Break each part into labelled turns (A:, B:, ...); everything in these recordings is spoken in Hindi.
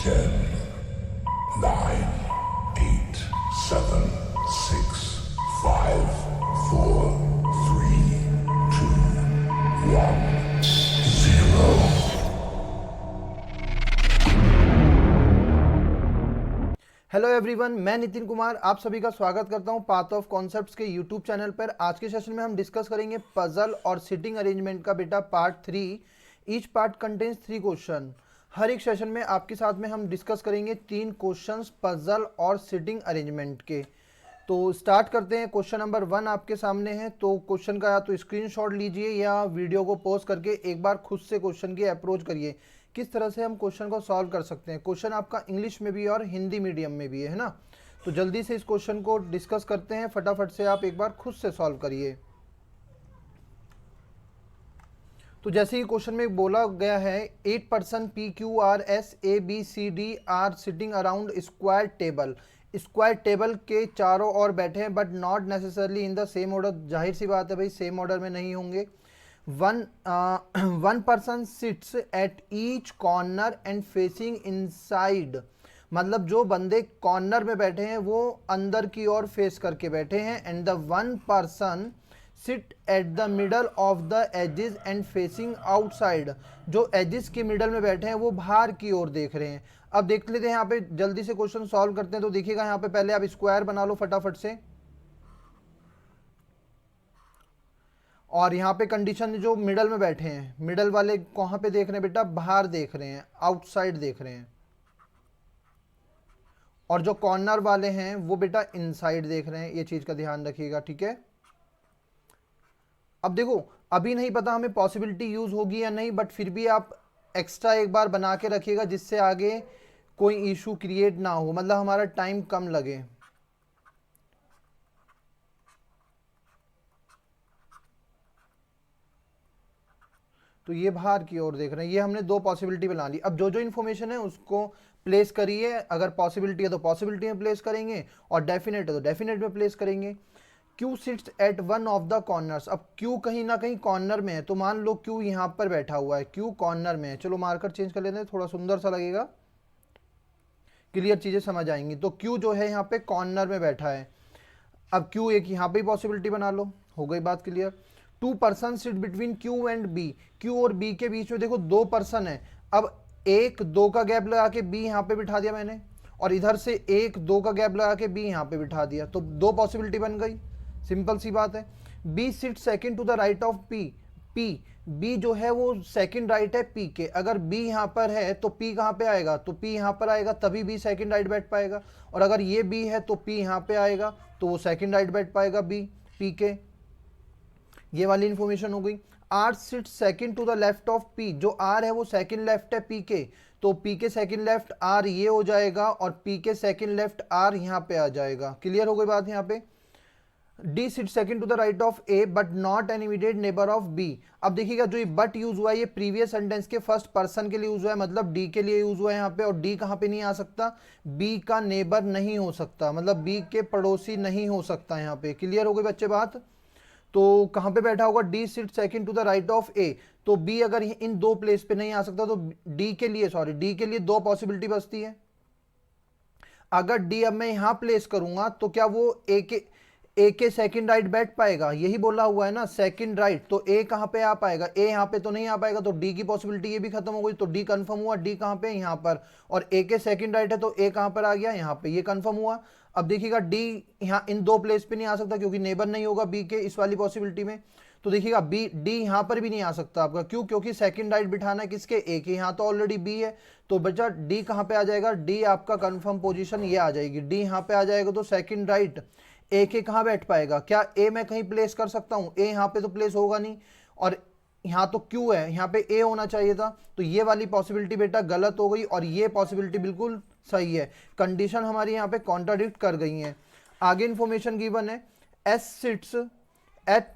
A: 10, 9, 8, 7, 6, 5, 4, 3, 2, 1, 0.
B: हेलो एवरीवन, मैं नितिन कुमार आप सभी का स्वागत करता हूं पाथ ऑफ कॉन्सेप्ट्स के यूट्यूब चैनल पर। आज के सेशन में हम डिस्कस करेंगे पजल और सिटिंग अरेंजमेंट का बेटा part 3। Each part contains 3 question. हर एक सेशन में आपके साथ में हम डिस्कस करेंगे 3 क्वेश्चंस पजल और सिटिंग अरेंजमेंट के। तो स्टार्ट करते हैं। क्वेश्चन नंबर 1 आपके सामने है, तो क्वेश्चन का या तो स्क्रीनशॉट लीजिए या वीडियो को पॉज करके एक बार खुद से क्वेश्चन की अप्रोच करिए किस तरह से हम क्वेश्चन को सॉल्व कर सकते हैं। क्वेश्चन आपका इंग्लिश में भी और हिंदी मीडियम में भी है ना। तो जल्दी से इस क्वेश्चन को डिस्कस करते हैं, फटाफट से आप एक बार खुद से सॉल्व करिए। तो जैसे ही क्वेश्चन में बोला गया है 8 person P Q R S A B C D are sitting around square table. Square table के चारों ओर बैठे हैं but not necessarily in the same order. जाहिर सी बात है भाई, सेम ऑर्डर में नहीं होंगे। One person seats at each corner and facing inside, मतलब जो बंदे कॉर्नर में बैठे हैं वो अंदर की ओर फेस करके बैठे हैं। And the one person sit at the middle of the edges and facing outside, जो एजेस के मिडल में बैठे हैं वो बाहर की ओर देख रहे हैं। अब देख लेते हैं यहाँ पे, जल्दी से क्वेश्चन सॉल्व करते हैं। तो देखिएगा यहाँ पे पहले आप स्क्वायर बना लो फटाफट से। और यहाँ पे कंडीशन जो मिडल में बैठे हैं, मिडल वाले कहाँ पे देख रहे हैं बेटा, बाहर देख रहे हैं, आउटसाइड देख रहे हैं। और जो कॉर्नर वाले हैं वो बेटा इनसाइड देख रहे हैं। ये चीज का ध्यान रखिएगा, ठीक है। अब देखो, अभी नहीं पता हमें पॉसिबिलिटी यूज होगी या नहीं, बट फिर भी आप एक्स्ट्रा एक बार बना के रखिएगा जिससे आगे कोई इशू क्रिएट ना हो, मतलब हमारा टाइम कम लगे। तो ये बाहर की ओर देख रहे हैं। ये हमने 2 पॉसिबिलिटी बना ली। अब जो जो इन्फॉर्मेशन है उसको प्लेस करिए। अगर पॉसिबिलिटी है तो पॉसिबिलिटी में प्लेस करेंगे और डेफिनेट है तो डेफिनेट में प्लेस करेंगे। Q seats eight one of the corners. अब क्यू कहीं ना कहीं कॉर्नर में है, तो मान लो क्यू यहाँ पर बैठा हुआ है, क्यू कॉर्नर में है। चलो मार्कर चेंज कर लेते हैं, थोड़ा सुंदर सा लगेगा, क्लियर चीजें समझ आएंगी। तो क्यू जो है यहाँ पे कॉर्नर में बैठा है। अब क्यू एक यहाँ पे पॉसिबिलिटी बना लो, हो गई बात clear. 2 person sit between Q and B. Q और बी के बीच में देखो 2 पर्सन है। अब 1-2 का गैप लगा के बी यहाँ पे बिठा दिया मैंने, और इधर से 1-2 का गैप लगा के बी यहाँ पे बिठा दिया, तो 2 पॉसिबिलिटी बन गई। सिंपल सी बात है। B sit second to the right of P. P B जो है वो सेकंड राइट है पी के। अगर बी यहाँ पर है तो पी कहाँ पे आएगा, तो पी यहाँ पर आएगा, तभी बी सेकंड राइट बैठ पाएगा। और अगर ये बी है तो पी यहाँ पे आएगा, तो वो सेकंड राइट बैठ पाएगा बी पी के। ये वाली इंफॉर्मेशन हो गई। R sit second to the left of P. जो आर है वो सेकंड लेफ्ट है पी के, तो पी के सेकंड लेफ्ट आर ये हो जाएगा और पी के सेकंड लेफ्ट आर यहाँ पे आ जाएगा। क्लियर हो गई बात यहाँ पे। D sit second to the right of A but not an immediate neighbour of B. अब देखिएगा जो ये बट यूज हुआ है ये प्रीवियस सेंटेंस के फर्स्ट पर्सन के लिए यूज हुआ है, मतलब डी के लिए यूज हुआ है यहाँ पे। और डी कहाँ पे नहीं आ सकता, बी का नेबर नहीं हो सकता, मतलब बी के पड़ोसी नहीं हो सकता यहाँ पे। क्लियर हो गई बच्चे बात। तो कहाँ पे बैठा होगा, D sit second to the right of A. तो बी अगर इन 2 प्लेस पे नहीं आ सकता तो डी के लिए 2 पॉसिबिलिटी बचती है। अगर डी अब मैं यहां प्लेस करूंगा तो क्या वो ए के सेकंड राइट बैठ पाएगा, यही बोला हुआ है ना सेकंड राइट। तो ए कहां पे आ पाएगा, ए यहां पे तो नहीं आ पाएगा, तो डी की पॉसिबिलिटी ये भी खत्म हो गई। तो डी कंफर्म हुआ, डी कहां पे, यहां पर। और ए के सेकंड राइट है तो ए कहां पर आ गया, यहां पे, ये कंफर्म हुआ। अब देखिएगा डी यहां इन 2 प्लेस पे नहीं आ सकता क्योंकि नेबर नहीं होगा बी के इस वाली पॉसिबिलिटी में। तो देखिएगा बी डी यहां पर भी नहीं आ सकता आपका, क्यों, क्योंकि सेकंड राइट बिठाना है किसके, ए के। यहां तो ऑलरेडी बी है, तो बच्चा डी कहां पे आ जाएगा, डी आपका कंफर्म पोजीशन ये आ जाएगी, डी यहां पे आ जाएगा। तो सेकंड राइट ए के कहां बैठ पाएगा, क्या ए मैं कहीं प्लेस कर सकता हूं, ए यहां पे तो प्लेस होगा नहीं, और यहां तो क्यू है, यहां पे ए होना चाहिए था। तो ये वाली पॉसिबिलिटी बेटा गलत हो गई और ये पॉसिबिलिटी बिल्कुल सही है। कंडीशन हमारी यहां पे कॉन्ट्राडिक्ट कर गई है। आगे इंफॉर्मेशन गिवन है, S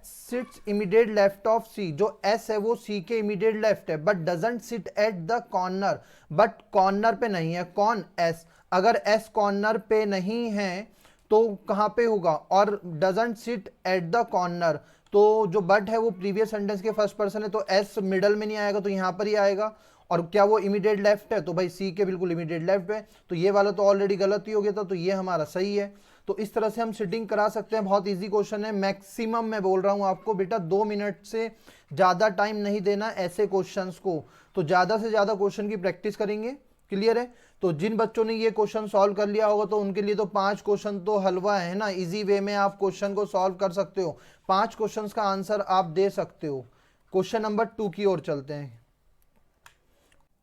B: sits immediate left of C. जो एस है वो सी के इमीडिएट लेफ्ट है but doesn't sit at the corner. But corner पे नहीं है, कौन, एस। अगर एस कॉर्नर पे नहीं है तो कहां पे होगा, और doesn't sit at the corner. तो जो बट है वो प्रीवियस सेंटेंस के फर्स्ट पर्सन है, तो एस मिडल में नहीं आएगा तो यहां पर ही आएगा। और क्या वो इमीडिएट लेफ्ट है? तो भाई सी के बिल्कुल इमीडिएट लेफ्ट है, तो ये वाला तो ऑलरेडी गलत ही हो गया था, तो ये हमारा सही है। तो इस तरह से हम सिटिंग करा सकते हैं। बहुत इजी क्वेश्चन है। मैक्सिमम मैं बोल रहा हूं आपको बेटा 2 मिनट से ज़्यादा टाइम नहीं देना ऐसे क्वेश्चंस को, तो ज़्यादा से ज़्यादा क्वेश्चन की प्रैक्टिस करेंगे। क्लियर है? तो जिन बच्चों ने ये क्वेश्चन सॉल्व कर लिया होगा तो उनके लिए तो 5 क्वेश्चन तो हलवा है ना, इजी वे में आप क्वेश्चन को सॉल्व कर सकते हो, 5 क्वेश्चंस का आंसर आप दे सकते हो। क्वेश्चन नंबर 2 की ओर चलते हैं।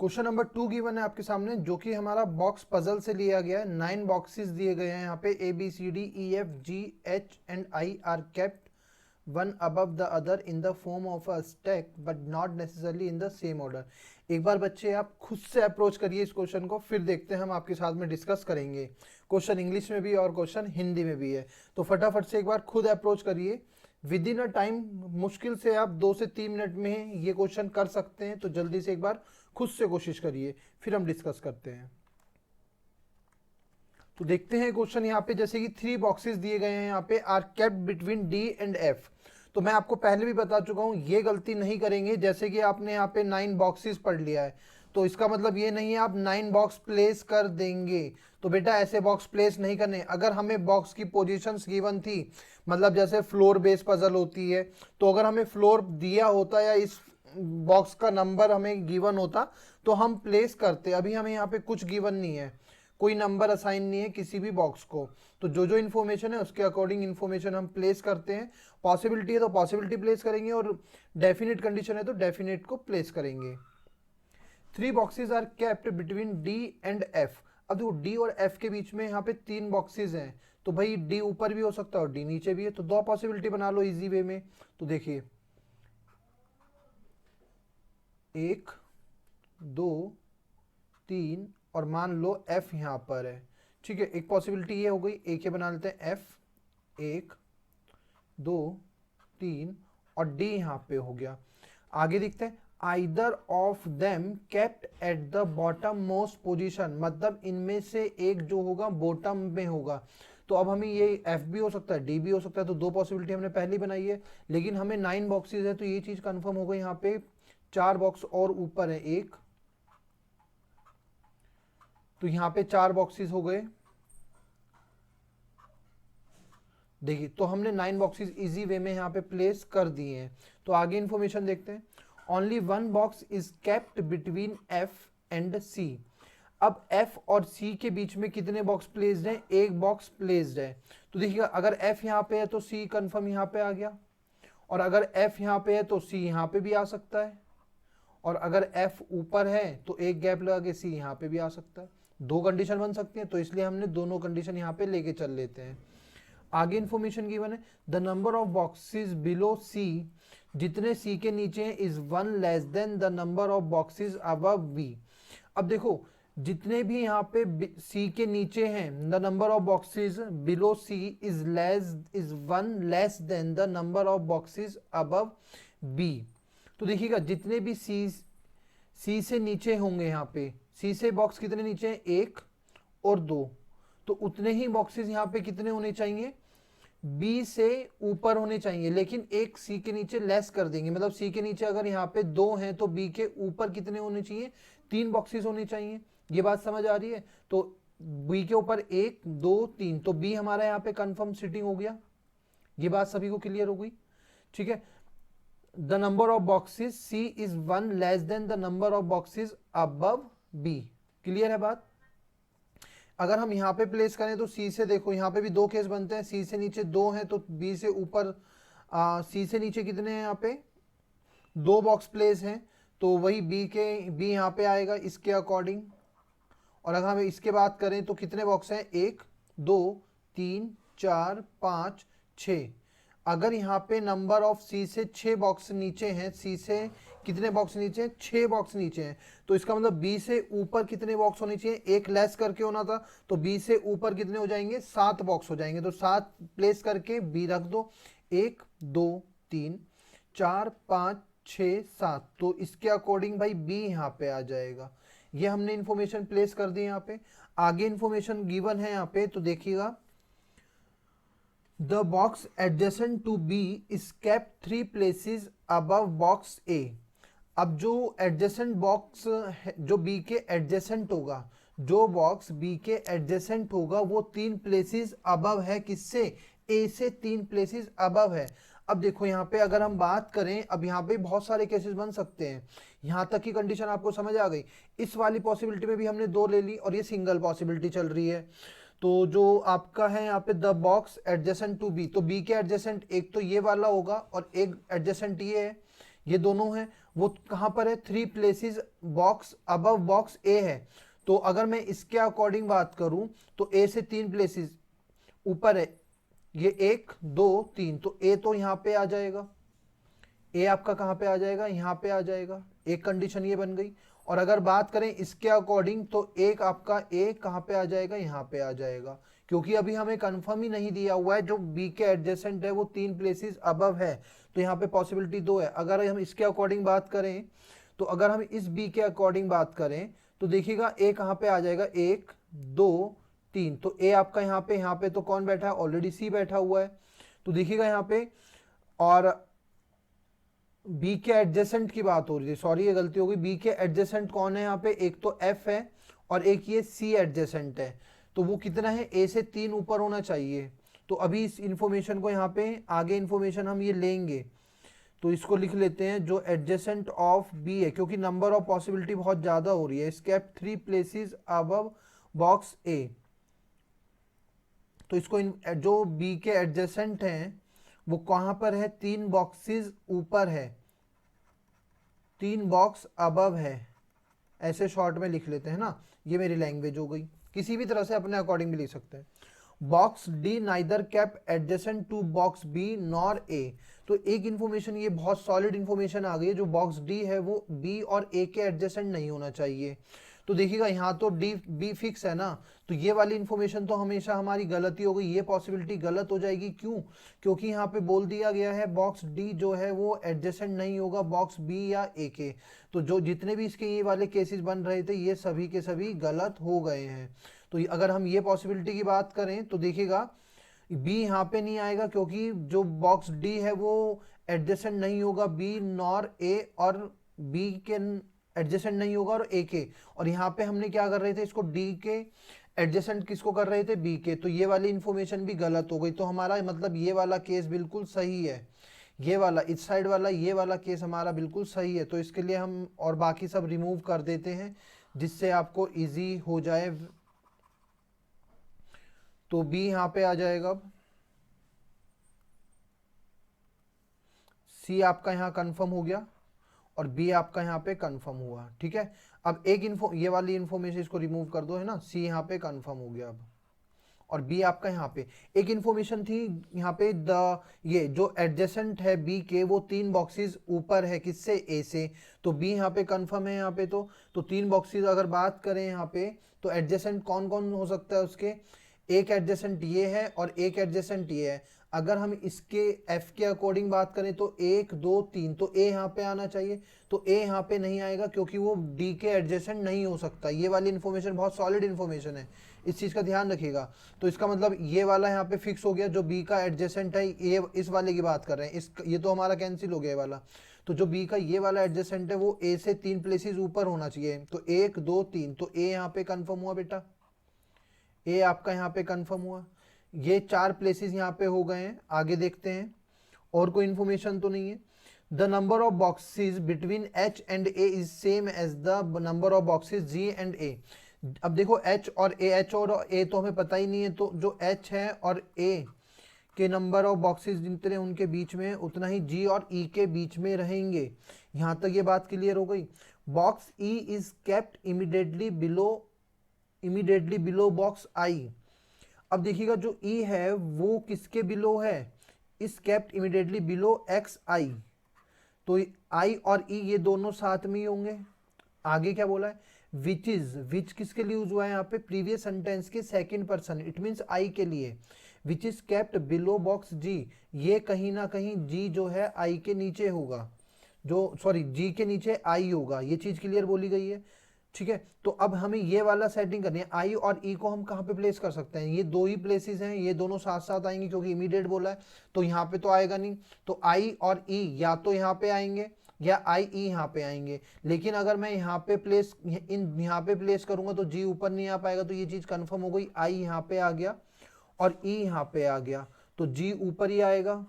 B: क्वेश्चन नंबर 2 गिवन है आपके सामने, जो कि हमारा बॉक्स पजल से लिया गया है। 9 बॉक्सेस दिए गए हैं यहाँ पे, ABCDEFGHI are kept one above the other in the form of a stack but not necessarily in the same order. एक बार बच्चे आप खुद से अप्रोच करिए इस क्वेश्चन को, फिर देखते हैं हम आपके साथ में डिस्कस करेंगे। क्वेश्चन इंग्लिश में भी और क्वेश्चन हिंदी में भी है, तो फटाफट से एक बार खुद अप्रोच करिए। विद इन अ टाइम, मुश्किल से आप 2 से 3 मिनट में ये क्वेश्चन कर सकते हैं, तो जल्दी से एक बार खुद से कोशिश करिए, फिर हम डिस्कस करते हैं। तो देखते हैं क्वेश्चन यहाँ पे, जैसे कि 3 बॉक्सेस दिए गए हैं यहाँ पे, are kept between D and F. तो मैं आपको पहले भी बता चुका हूं, ये गलती नहीं करेंगे। जैसे कि आपने यहाँ पे 9 बॉक्सेस पढ़ लिया है, तो इसका मतलब ये नहीं है आप 9 बॉक्स प्लेस कर देंगे। तो बेटा ऐसे बॉक्स प्लेस नहीं करने। अगर हमें बॉक्स की पोजीशंस गिवन थी, मतलब जैसे फ्लोर बेस पजल होती है, तो अगर हमें फ्लोर दिया होता या इस बॉक्स का नंबर हमें गिवन होता तो हम प्लेस करते। अभी हमें यहाँ पे कुछ गिवन नहीं है, कोई नंबर असाइन नहीं है किसी भी बॉक्स को, तो जो जो इन्फॉर्मेशन है उसके अकॉर्डिंग इन्फॉर्मेशन हम प्लेस करते हैं। पॉसिबिलिटी है तो पॉसिबिलिटी प्लेस करेंगे, और डेफिनेट कंडीशन है तो डेफिनेट को प्लेस करेंगे। 3 boxes are kept between D and F. अब देखो डी और एफ के बीच में यहाँ पे 3 बॉक्सेस हैं, तो भाई डी ऊपर भी हो सकता है और डी नीचे भी है, तो 2 पॉसिबिलिटी बना लो इजी वे में। तो देखिए 1 2 3 और मान लो f यहाँ पर है, ठीक है। एक पॉसिबिलिटी ये हो गई, एक ये बना लेते हैं f, 1 2 3 और d यहाँ पे हो गया। आगे देखते हैं, either of them kept at the bottom most position, मतलब इनमें से एक जो होगा बॉटम में होगा। तो अब हमें ये f भी हो सकता है, d भी हो सकता है, तो 2 पॉसिबिलिटी हमने पहले बनाई है। लेकिन हमें 9 बॉक्सेस है तो ये चीज कंफर्म हो गई। यहाँ पे 4 बॉक्स और ऊपर है, एक, तो यहां पे 4 बॉक्सेस हो गए। देखिए तो हमने 9 बॉक्सेस इजी वे में यहां पे प्लेस कर दिए हैं। तो आगे इंफॉर्मेशन देखते हैं। Only 1 box is kept between F and C. अब एफ और सी के बीच में कितने बॉक्स प्लेस्ड हैं? एक बॉक्स प्लेस्ड है। तो देखिएगा अगर एफ यहां पे है तो सी कंफर्म यहां पे आ गया, और अगर एफ यहां पे है तो सी यहां पे भी आ सकता है, और अगर एफ ऊपर है तो एक गैप लगा के सी यहां पे भी आ सकता है। 2 कंडीशन बन सकती हैं, तो इसलिए हमने दोनों कंडीशन यहाँ पे लेके चल लेते हैं। आगे इंफॉर्मेशन गिवन है, the number of boxes below C, जितने सी के नीचे हैं, is 1 less than the number of boxes above B. अब देखो जितने भी यहाँ पे सी के नीचे हैं, the number of boxes below C is 1 less than the number of boxes above B. तो देखिएगा जितने भी सी से नीचे होंगे, यहाँ पे सी से बॉक्स कितने नीचे हैं? 1 और 2, तो उतने ही बॉक्सेस यहाँ पे कितने होने चाहिए? बी से ऊपर होने चाहिए, लेकिन एक सी के नीचे लेस कर देंगे। मतलब सी के नीचे अगर यहाँ पे 2 हैं तो बी के ऊपर कितने होने चाहिए? 3 बॉक्सेस होने चाहिए। ये बात समझ आ रही है? तो बी के ऊपर 1 2 3, तो बी हमारा यहाँ पे कंफर्म सिटिंग हो गया। ये बात सभी को क्लियर हो गई? ठीक है। The number of boxes C is 1 less than the number of boxes above B. Clear है बात? अगर हम यहाँ पे प्लेस करें तो सी से, देखो यहाँ पे भी 2 केस बनते हैं, सी से नीचे 2 हैं तो बी से ऊपर, सी से नीचे कितने हैं? यहाँ पे 2 बॉक्स प्लेस हैं, तो वही बी यहाँ पे आएगा इसके अकॉर्डिंग। और अगर हम इसके बात करें तो कितने बॉक्स हैं? 1 2 3 4 5 6। अगर यहाँ पे नंबर ऑफ सी से 6 बॉक्स नीचे हैं, सी से कितने बॉक्स नीचे हैं? 6 बॉक्स नीचे हैं, तो इसका मतलब बी से ऊपर कितने बॉक्स होने चाहिए? एक लेस करके होना था, तो बी से ऊपर कितने हो जाएंगे? 7 बॉक्स हो जाएंगे। तो 7 प्लेस करके बी रख दो, 1 2 3 4 5 6 7, तो इसके अकॉर्डिंग भाई बी यहाँ पे आ जाएगा। ये हमने इंफॉर्मेशन प्लेस कर दी यहाँ पे। आगे इंफॉर्मेशन गिवन है यहाँ पे, तो देखिएगा the box adjacent to B is kept 3 places above box A. अब जो एडजेसेंट बॉक्स जो बी के एडजेसेंट होगा, जो बॉक्स बी के एडजेसेंट होगा वो 3 प्लेसेस अबव है, किससे? ए से 3 प्लेसेस अबव है। अब देखो यहाँ पे अगर हम बात करें, अब यहाँ पे बहुत सारे केसेस बन सकते हैं, यहाँ तक की कंडीशन आपको समझ आ गई। इस वाली पॉसिबिलिटी में भी हमने 2 ले ली और ये सिंगल पॉसिबिलिटी चल रही है। तो जो आपका है यहाँ पे the box adjacent to B, तो बी के एडजेसेंट एक तो ये वाला होगा और एक एडजेसेंट ये है, ये दोनों हैं। वो कहाँ पर है? 3 प्लेसेस बॉक्स अबव बॉक्स ए है। तो अगर मैं इसके अकॉर्डिंग बात करूं तो ए से 3 प्लेसेस ऊपर है, ये 1 2 3, तो ए तो यहाँ पे आ जाएगा। ए आपका कहाँ पे आ जाएगा? यहाँ पे आ जाएगा। एक कंडीशन ये बन गई। और अगर बात करें इसके अकॉर्डिंग तो एक आपका ए कहाँ पे आ जाएगा? यहाँ पे आ जाएगा, क्योंकि अभी हमें कंफर्म ही नहीं दिया हुआ है। जो बी के एडजेसेंट है वो 3 प्लेसेस अबव है, तो यहाँ पे पॉसिबिलिटी 2 है। अगर हम इसके अकॉर्डिंग बात करें, तो अगर हम इस बी के अकॉर्डिंग बात करें तो देखिएगा ए कहाँ पे आ जाएगा? 1 2 3, तो ए आपका यहाँ पे तो कौन बैठा है? ऑलरेडी सी बैठा हुआ है। तो देखिएगा यहाँ पे, और बी के एडजेसेंट की बात हो रही थी, सॉरी ये गलती हो गई। बी के एडजेसेंट कौन है यहाँ पे? एक तो एफ है और एक ये सी एडजेसेंट है। तो वो कितना है? ए से 3 ऊपर होना चाहिए। तो अभी इस इंफॉर्मेशन को यहाँ पे आगे इंफॉर्मेशन हम ये लेंगे, तो इसको लिख लेते हैं जो एडजेसेंट ऑफ बी है, क्योंकि नंबर ऑफ पॉसिबिलिटी बहुत ज़्यादा हो रही है। स्केप 3 प्लेसेस अबव बॉक्स ए, तो इसको जो बी के एडजेसेंट हैं वो कहाँ पर है? 3 बॉक्सेस ऊपर है, 3 बॉक्स अबव है, ऐसे शॉर्ट में लिख लेते हैं ना। ये मेरी लैंग्वेज हो गई, किसी भी तरह से अपने अकॉर्डिंग भी लिख सकते हैं। Box D neither kept adjacent to box B nor A, तो एक इंफॉर्मेशन ये बहुत सॉलिड इंफॉर्मेशन आ गई है, जो बॉक्स डी है वो बी और ए के एडजेसेंट नहीं होना चाहिए। तो देखिएगा यहाँ तो डी बी फिक्स है ना, तो ये वाली इंफॉर्मेशन तो हमेशा हमारी गलती हो गई, ये पॉसिबिलिटी गलत हो जाएगी। क्यों? क्योंकि यहाँ पे बोल दिया गया है बॉक्स डी जो है वो एडजेसेंट नहीं होगा बॉक्स बी या ए के। तो जो जितने भी इसके ये वाले केसेस बन रहे थे ये सभी के सभी गलत हो गए हैं। तो अगर हम ये पॉसिबिलिटी की बात करें तो देखिएगा बी यहाँ पे नहीं आएगा, क्योंकि जो बॉक्स डी है वो एडजेसेंट नहीं होगा बी नॉर ए, और बी के एडजेसेंट नहीं होगा और ए के। और यहाँ पे हमने क्या कर रहे थे? इसको डी के एडजेसेंट किसको कर रहे थे? बी के। तो ये वाली इंफॉर्मेशन भी गलत हो गई। तो हमारा मतलब ये वाला केस बिल्कुल सही है, ये वाला इस साइड वाला ये वाला केस हमारा बिल्कुल सही है। तो इसके लिए हम और बाकी सब रिमूव कर देते हैं, जिससे आपको इजी हो जाए। तो बी यहाँ पे आ जाएगा, अब सी आपका यहाँ कंफर्म हो गया और बी आपका यहाँ पे कंफर्म हुआ। ठीक है, अब एक ये वाली इंफॉर्मेशन इसको रिमूव कर दो, है ना। सी यहाँ पे कंफर्म हो गया अब, और बी आपका यहाँ पे एक इंफॉर्मेशन थी यहाँ पे ये जो एडजेसेंट है बी के वो 3 बॉक्सेस ऊपर है, किससे? ए से। तो बी यहाँ पे कंफर्म है यहाँ पे। तो 3 बॉक्सेस अगर बात करें यहाँ पे तो एडजेसेंट कौन कौन हो सकता है उसके? एक एडजेसेंट ये है और एक एडजेसेंट ये है। अगर हम इसके एफ के अकॉर्डिंग बात करें तो 1 2 3, तो ए यहाँ पे आना चाहिए। तो ए यहाँ पे नहीं आएगा क्योंकि वो डी के एडजेसेंट नहीं हो सकता। ये वाली इन्फॉर्मेशन बहुत सॉलिड इन्फॉर्मेशन है, इस चीज़ का ध्यान रखिएगा। तो इसका मतलब ये वाला यहाँ पे फिक्स हो गया, जो बी का एडजेसेंट है ये इस वाले की बात कर रहे हैं, इस ये तो हमारा कैंसिल हो गया ये वाला। तो जो बी का ये वाला एडजेसेंट है वो ए से 3 प्लेसेस ऊपर होना चाहिए। तो 1 2 3, तो ए यहाँ पे कन्फर्म हुआ बेटा, ए आपका यहाँ पे कंफर्म हुआ। ये 4 प्लेसेस यहाँ पे हो गए हैं। आगे देखते हैं, और कोई इंफॉर्मेशन तो नहीं है। The number of boxes between H and A is same as the number of boxes G and A. अब देखो एच और ए, एच और ए तो हमें पता ही नहीं है, तो जो एच है और ए के नंबर ऑफ बॉक्सेस जितने उनके बीच में उतना ही जी और ई के बीच में रहेंगे। यहाँ तक ये बात क्लियर हो गई। Box E is kept immediately below box I. अब देखिएगा जो ई है वो किसके बिलो है? इस केप्ट इमीडिएटली बिलो एक्स आई। तो आई और ई ये दोनों साथ में ही होंगे। आगे क्या बोला है? विच किसके लिए यूज हुआ है यहाँ पे? प्रीवियस सेंटेंस के second person, it means I के लिए। Which is kept below box G, ये कहीं ना कहीं जी जो है आई के नीचे होगा, जो सॉरी जी के नीचे आई होगा। ये चीज क्लियर बोली गई है। ठीक है, तो अब हमें ये वाला सेटिंग करनी है। आई और ई को हम कहाँ पे प्लेस कर सकते हैं? ये 2 ही प्लेसेस हैं, ये दोनों साथ साथ आएंगे क्योंकि इमीडिएट बोला है, तो यहाँ पे तो आएगा नहीं। तो आई और ई या तो यहाँ पे आएंगे या आई ई यहाँ पे आएंगे। लेकिन अगर मैं यहाँ पे प्लेस यहाँ पे प्लेस करूंगा तो जी ऊपर नहीं आ पाएगा, तो ये चीज कंफर्म हो गई। आई यहाँ पे आ गया और ई यहाँ पे आ गया, तो जी ऊपर ही आएगा,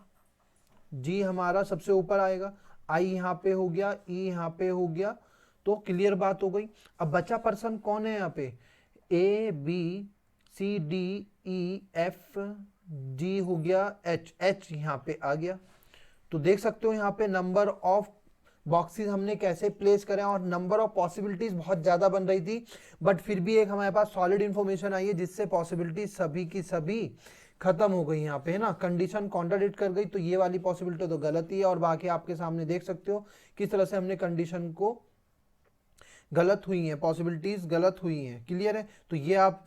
B: जी हमारा सबसे ऊपर आएगा। आई यहाँ पे हो गया, ई यहाँ पे हो गया, तो क्लियर बात हो गई। अब बचा पर्सन कौन है यहाँ पे, A B C D E F G हो गया, एच, एच यहाँ पे आ गया। तो देख सकते हो यहाँ पे नंबर ऑफ बॉक्सेस हमने कैसे प्लेस करें, और नंबर ऑफ पॉसिबिलिटीज बहुत ज्यादा बन रही थी, बट फिर भी एक हमारे पास सॉलिड इंफॉर्मेशन आई है जिससे पॉसिबिलिटी सभी की सभी खत्म हो गई यहाँ पे, है ना। कंडीशन कॉन्ट्राडिक्ट कर गई, तो ये वाली पॉसिबिलिटी तो गलत ही है, और बाकी आपके सामने देख सकते हो किस तरह से हमने कंडीशन को गलत हुई है, पॉसिबिलिटीज गलत हुई हैं। क्लियर है, तो ये आप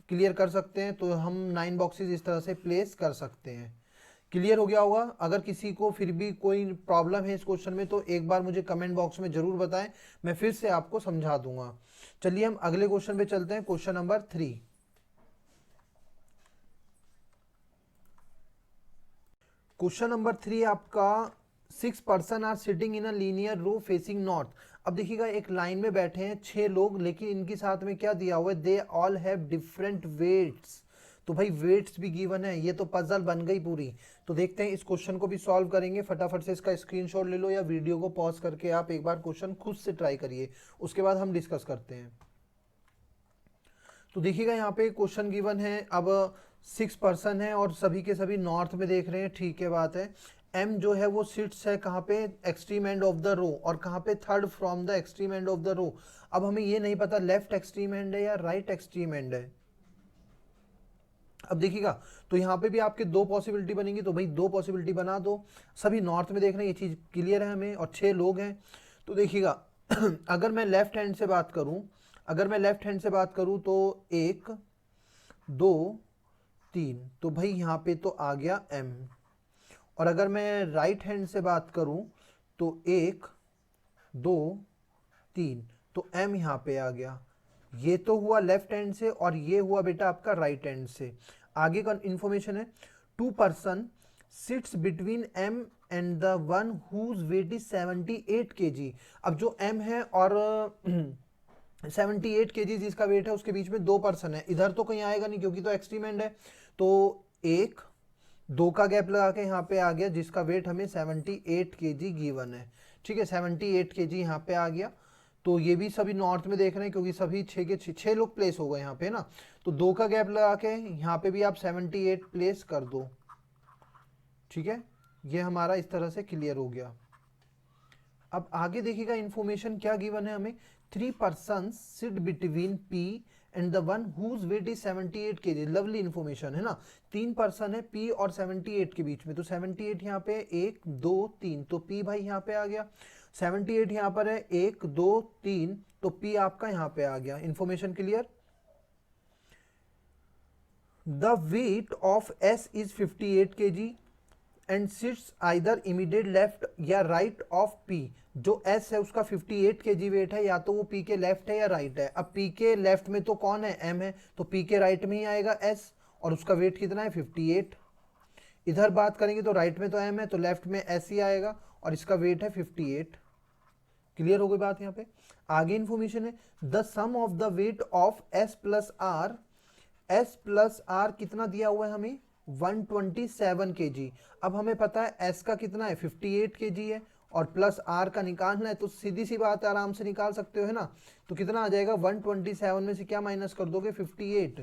B: क्लियर कर सकते हैं। तो हम 9 बॉक्सेस इस तरह से प्लेस कर सकते हैं। क्लियर हो गया होगा। अगर किसी को फिर भी कोई प्रॉब्लम है इस क्वेश्चन में तो एक बार मुझे कमेंट बॉक्स में जरूर बताएं, मैं फिर से आपको समझा दूंगा। चलिए हम अगले क्वेश्चन पे चलते हैं, क्वेश्चन नंबर 3। क्वेश्चन नंबर 3 आपका 6 person are sitting in a linear row facing north. अब देखिएगा एक लाइन में बैठे हैं 6 लोग, लेकिन इनके साथ में क्या दिया हुआ है, they all have different weights. तो भाई वेट्स भी गिवन है, ये तो पजल बन गई पूरी। तो देखते हैं इस क्वेश्चन को भी सॉल्व करेंगे। फटाफट से इसका स्क्रीनशॉट ले लो या वीडियो को पॉज करके आप एक बार क्वेश्चन खुद से ट्राई करिए, उसके बाद हम डिस्कस करते हैं। तो देखिएगा यहाँ पे क्वेश्चन गिवन है, अब 6 पर्सन है और सभी के सभी नॉर्थ में देख रहे हैं, ठीक है बात है। एम जो है वो सिट्स है कहाँ पे, extreme end of the row, और कहाँ पे, third from the extreme end of the row. अब हमें ये नहीं पता लेफ्ट एक्सट्रीम एंड है या राइट एक्सट्रीम एंड है। अब देखिएगा तो यहाँ पे भी आपके 2 पॉसिबिलिटी बनेंगी, तो भाई 2 पॉसिबिलिटी बना दो। सभी नॉर्थ में देख रहे हैं, ये चीज़ क्लियर है हमें, और 6 लोग हैं। तो देखिएगा अगर मैं लेफ्ट हैंड से बात करूं, तो 1 2 3, तो भाई यहाँ पे तो आ गया एम। और अगर मैं राइट हैंड से बात करूं तो 1 2 3, तो एम यहाँ पे आ गया। ये तो हुआ लेफ्ट हैंड से, और ये हुआ बेटा आपका राइट हैंड से। आगे का इंफॉर्मेशन है, 2 person sits between M and the one whose weight is 78 kg। अब जो एम है और 78 kg जिसका वेट है, उसके बीच में 2 पर्सन है। इधर तो कहीं आएगा नहीं क्योंकि तो एक्सट्रीम एंड है, तो 1 2 का गैप लगा के यहाँ पे आ गया, जिसका वेट हमें 78 kg गिवन है। ठीक है, 78 kg यहाँ पे आ गया। तो ये भी सभी नॉर्थ में देख रहे हैं क्योंकि सभी 6 के 6 लोग प्लेस हो गए यहाँ पे ना। तो 2 का गैप लगा के यहाँ पे भी आप 78 प्लेस कर दो। ठीक है, ये हमारा इस तरह से क्लियर हो गया। अब आगे देखिएगा इंफॉर्मेशन क्या गिवन है हमें, 3 person sit between P and the one whose weight is 78 kg। Lovely information है ना। 3 पर्सन है पी और 78 के बीच में, तो 78 यहाँ पे 1 2 3, तो पी भाई यहाँ पे आ गया। 78 यहाँ पर है 1 2 3, तो पी आपका यहाँ पे आ गया। Information clear. The weight of S is 58 kg and seats either immediate left या राइट ऑफ पी। जो एस है उसका 58 kg वेट है, या तो वो पी के लेफ्ट है या राइट है। अब पी के लेफ्ट में तो कौन है, एम है, तो पी के राइट में ही आएगा एस, और उसका वेट कितना है 58। इधर बात करेंगे तो राइट में तो एम है, तो लेफ्ट में एस ही आएगा, और इसका वेट है 58। क्लियर हो गई बात यहाँ पे। आगे इंफॉर्मेशन है, the sum of the weight of S plus R. S plus R कितना दिया हुआ है हमें, 127 kg। अब हमें पता है एस का कितना है 58 kg है, और प्लस आर का निकालना है, तो सीधी सी बात है, आराम से निकाल सकते हो, है ना। तो कितना आ जाएगा, 127 में से क्या माइनस कर दोगे, 58,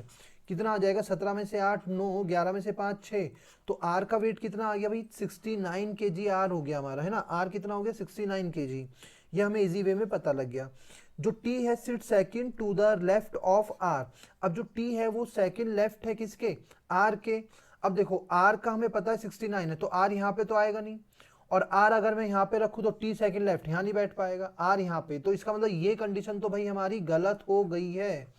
B: कितना आ जाएगा, 17 में से 8 9, 11 में से 5 6, तो आर का वेट कितना आ गया भाई, 69 kg आर हो गया हमारा, है ना। आर कितना हो गया, 69 kg। ये हमें इजी वे में पता लग गया। जो टी है sit second to the left of R. अब जो टी है वो सेकंड लेफ्ट है किसके, आर के। अब देखो आर का हमें पता है 69 है, तो आर यहाँ पे तो आएगा नहीं, और आर अगर मैं यहाँ पे रखूँ तो टी सेकंड लेफ्ट यहाँ नहीं बैठ पाएगा, आर यहाँ पे। तो इसका मतलब ये कंडीशन तो भाई हमारी गलत हो गई है।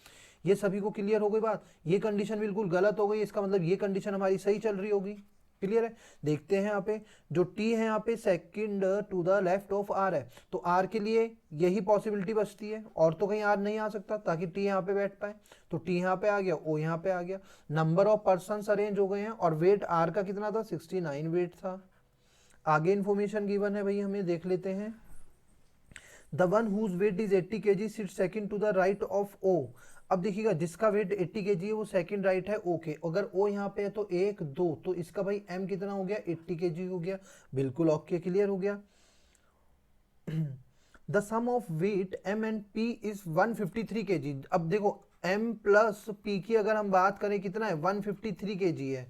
B: ये सभी को क्लियर हो गई बात, ये कंडीशन बिल्कुल गलत हो गई, इसका मतलब ये कंडीशन हमारी सही चल रही होगी। क्लियर है। देखते हैं यहाँ पे जो टी है यहाँ पे second to the left of R है, तो आर के लिए यही पॉसिबिलिटी बचती है, और तो कहीं आर नहीं आ सकता ताकि टी यहाँ पे बैठ पाए। तो टी यहाँ पे आ गया, ओ यहाँ पे आ गया, नंबर ऑफ पर्सन अरेंज हो गए हैं, और वेट आर का कितना था 69 वेट था। आगे इंफॉर्मेशन गिवन है भाई, हमें देख लेते हैं। The one whose weight is 80 kg sit second to the right of O. अब देखिएगा जिसका वेट 80 kg है वो सेकंड राइट है ओ के, अगर ओ यहाँ पे है तो 1 2, तो इसका भाई m कितना हो गया 80 kg हो गया, बिल्कुल ओके क्लियर हो गया। The sum of weight m and p is 153 kg। अब देखो m प्लस p की अगर हम बात करें कितना है 153 kg है,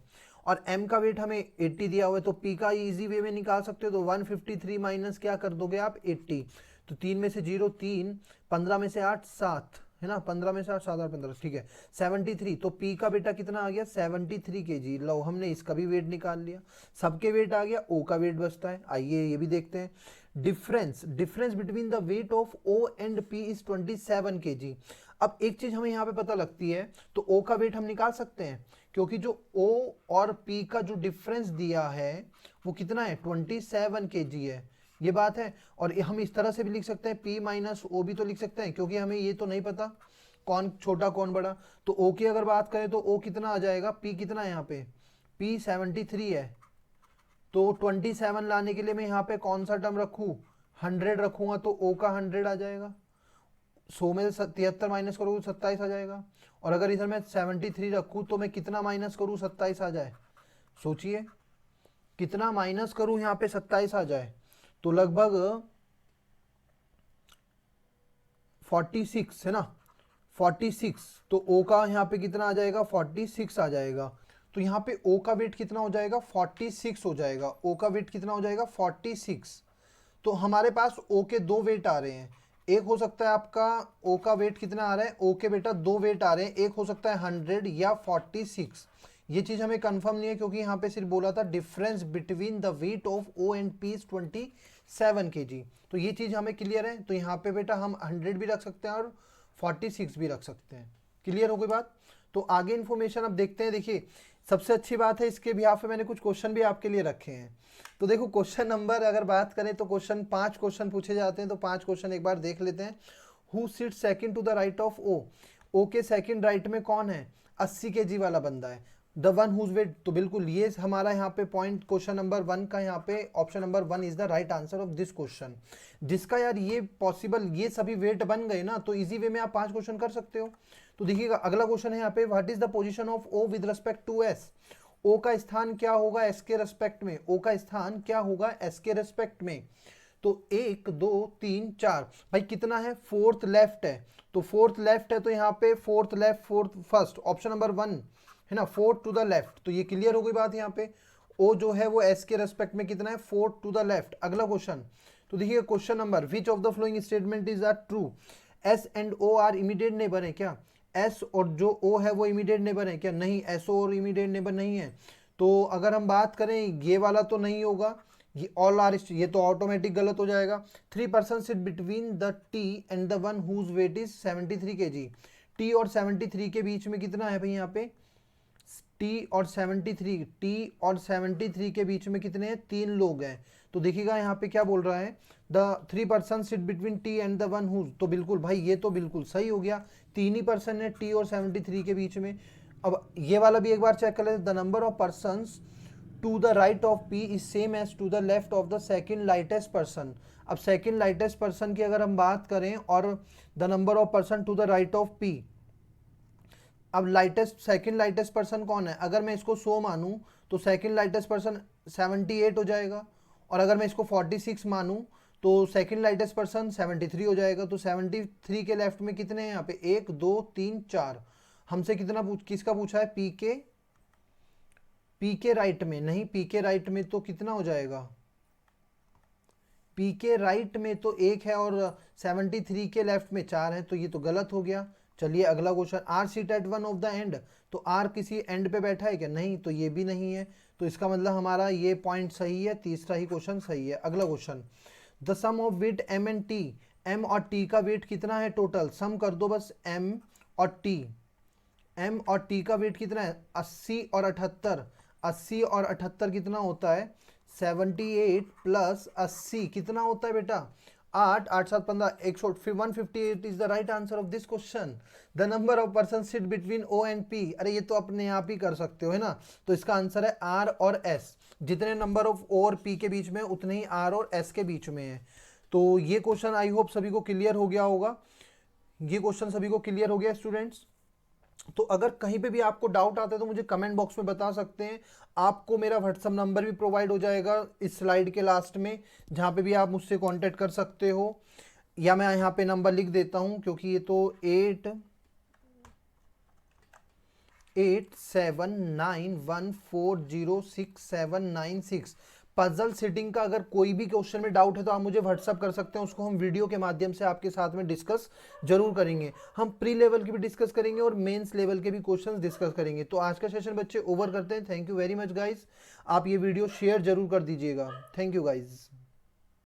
B: और m का वेट हमें 80 दिया हुआ है, तो p का इजी वे में निकाल सकते हो, तो 153 माइनस क्या कर दोगे आप 80, तो 3 में से 0 3, 15 में से 8 7 है ना, 15 में से 8 7 8 15 ठीक है 73, तो p का बेटा कितना आ गया 73 kg। लो हमने इसका भी वेट निकाल लिया, सबके वेट आ गया, o का वेट बचता है। आइए ये भी देखते हैं। Difference between the weight of o and p is 27 kg। अब एक चीज हमें यहाँ पे पता लगती है, तो o का वेट हम निकाल सकते हैं, क्योंकि जो o और p का जो डिफरेंस दिया है वो कितना है 27 kg है, ये बात है। और हम इस तरह से भी लिख सकते हैं p माइनस ओ भी तो लिख सकते हैं, क्योंकि हमें ये तो नहीं पता कौन छोटा कौन बड़ा। तो o की अगर बात करें तो o कितना आ जाएगा, p कितना है यहाँ पे p 73 है, तो 27 लाने के लिए मैं यहाँ पे कौन सा टर्म रखूँ 100 रखूंगा, तो o का 100 आ जाएगा, 100 में से 73 माइनस करूँ 27 आ जाएगा। और अगर इधर मैं 73 रखूँ तो मैं कितना माइनस करूँ 27 आ जाए, सोचिए कितना माइनस करूँ यहाँ पे 27 आ जाए, तो लगभग 46 है ना, 46, तो O का यहाँ पे कितना आ जाएगा 46 आ जाएगा, तो यहाँ पे O का वेट कितना हो जाएगा 46 हो जाएगा, O का वेट कितना हो जाएगा 46। तो हमारे पास O के दो वेट आ रहे हैं, एक हो सकता है आपका O का वेट कितना आ रहा है, O के बेटा दो वेट आ रहे हैं, एक हो सकता है 100 या 46, ये चीज हमें कंफर्म नहीं है, क्योंकि यहाँ पे सिर्फ बोला था difference between the weight of O and P is 27 kg, तो ये चीज हमें क्लियर है। तो यहाँ पे बेटा हम 100 भी रख सकते हैं और 46 भी रख सकते हैं, क्लियर हो गई बात। तो आगे इन्फॉर्मेशन अब देखते हैं। देखिए सबसे अच्छी बात है इसके बिहाफ पे मैंने कुछ क्वेश्चन भी आपके लिए रखे हैं। तो देखो क्वेश्चन नंबर अगर बात करें तो क्वेश्चन 5 क्वेश्चन पूछे जाते हैं, तो 5 क्वेश्चन एक बार देख लेते हैं। Who sit second to the right of O, O के सेकंड राइट में कौन है 80 kg वाला बंदा है। द वन हुज वेट, तो बिल्कुल ये हमारा यहाँ पे पॉइंट क्वेश्चन नंबर 1 का, यहाँ पे option number 1 is the right answer of this question, जिसका यार ये पॉसिबल ये सभी वेट बन गए ना, तो इजी वे में आप 5 क्वेश्चन कर सकते हो। तो देखिएगा अगला क्वेश्चन है यहाँ पे, what is the position of O with respect to S, O का स्थान क्या होगा एस के रेस्पेक्ट में, ओ का स्थान क्या होगा एस के रेस्पेक्ट में। तो 1 2 3 4 भाई कितना है फोर्थ लेफ्ट है, तो फोर्थ लेफ्ट है, तो यहाँ पे fourth left fourth first, option number 1 है ना, फोर्थ टू द लेफ्ट, तो ये क्लियर हो गई बात। यहाँ पे ओ जो है वो एस के रेस्पेक्ट में कितना है फोर्थ टू द लेफ्ट। अगला क्वेश्चन, तो देखिए question number, which of the following statement is are true, S and O are immediate neighbour है क्या, एस और जो ओ है वो इमीडिएट नेबर है क्या, नहीं एस और इमीडिएट नेबर नहीं है। तो अगर हम बात करें ये वाला तो नहीं होगा, ये ऑल आर, ये तो ऑटोमेटिक गलत हो जाएगा। 3 person sit between the T and the one whose weight is 73 kg, T और 73 के बीच में कितना है भाई यहाँ पे टी और 73, टी और 73 के बीच में कितने हैं 3 लोग हैं। तो देखिएगा यहाँ पे क्या बोल रहा है, the 3 person sit between T and the one whose, तो बिल्कुल भाई ये तो बिल्कुल सही हो गया, 3 ही पर्सन है टी और 73 के बीच में। अब ये वाला भी एक बार चेक कर लेते, the number of persons to the right of P is same as to the left of the second lightest person. अब सेकंड लाइटेस्ट पर्सन की अगर हम बात करें और the number of person to the right of P, अब लाइटेस्ट सेकंड लाइटेस्ट पर्सन कौन है, अगर मैं इसको 100 मानूं तो सेकंड लाइटेस्ट पर्सन 78 हो जाएगा, और अगर मैं इसको 46 मानूं तो सेकंड लाइटेस्ट पर्सन 73 हो जाएगा। तो 73 के लेफ्ट में कितने हैं यहाँ पे 1 2 3 4, हमसे कितना किसका पूछा है पी के राइट में, नहीं पी के राइट में तो कितना हो जाएगा, पी के राइट में तो 1 है और 73 के लेफ्ट में 4 है, तो ये तो गलत हो गया। चलिए अगला question, R seat at one of the end, तो आर किसी एंड पे बैठा है क्या, नहीं, तो ये भी नहीं है, तो इसका मतलब हमारा ये पॉइंट सही है, तीसरा ही क्वेश्चन सही है। अगला question, the sum of weight M and T, M और टी का वेट कितना है टोटल, सम कर दो बस एम और टी, एम और टी का वेट कितना है 80 और 78, 80 और 78 कितना होता है 78 प्लस 80 कितना होता है बेटा 8 8 7 15 158 is the right answer of this question. The number of person sit between O and P, अरे ये तो अपने आप ही कर सकते हो है ना, तो इसका आंसर है आर और एस, जितने नंबर ऑफ ओ और पी के बीच में उतने ही आर और एस के बीच में है। तो ये क्वेश्चन आई होप सभी को क्लियर हो गया होगा, ये क्वेश्चन सभी को क्लियर हो गया स्टूडेंट्स। तो अगर कहीं पे भी आपको डाउट आता है तो मुझे कमेंट बॉक्स में बता सकते हैं। आपको मेरा व्हाट्सअप नंबर भी प्रोवाइड हो जाएगा इस स्लाइड के लास्ट में, जहाँ पे भी आप मुझसे कांटेक्ट कर सकते हो, या मैं यहाँ पे नंबर लिख देता हूँ क्योंकि ये तो 8879140676। पजल सेटिंग का अगर कोई भी क्वेश्चन में डाउट है तो आप मुझे व्हाट्सअप कर सकते हैं, उसको हम वीडियो के माध्यम से आपके साथ में डिस्कस जरूर करेंगे। हम प्री लेवल की भी डिस्कस करेंगे और मेंस लेवल के भी क्वेश्चंस डिस्कस करेंगे। तो आज का सेशन बच्चे ओवर करते हैं। Thank you very much guys, आप ये वीडियो शेयर जरूर कर दीजिएगा। Thank you guys.